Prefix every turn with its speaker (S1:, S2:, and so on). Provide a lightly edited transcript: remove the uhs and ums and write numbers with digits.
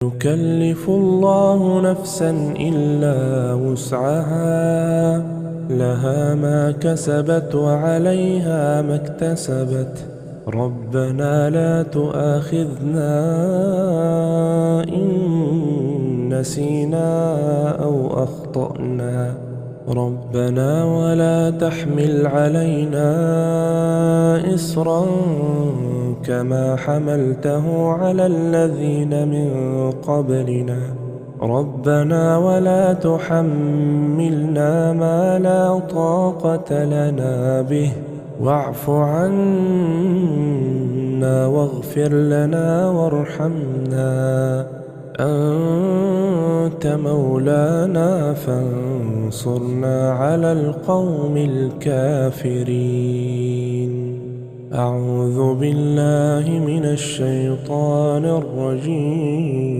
S1: يكلف الله نفسا إلا وسعها لها ما كسبت وعليها ما اكتسبت ربنا لا تؤاخذنا إن نسينا أو أخطأنا ربنا ولا تحمل علينا إصرا كما حملته على الذين من قبلنا ربنا ولا تحملنا ما لا طاقة لنا به واعف عنا واغفر لنا وارحمنا أنت مولانا فانصرنا على القوم الكافرين. أعوذ بالله من الشيطان الرجيم.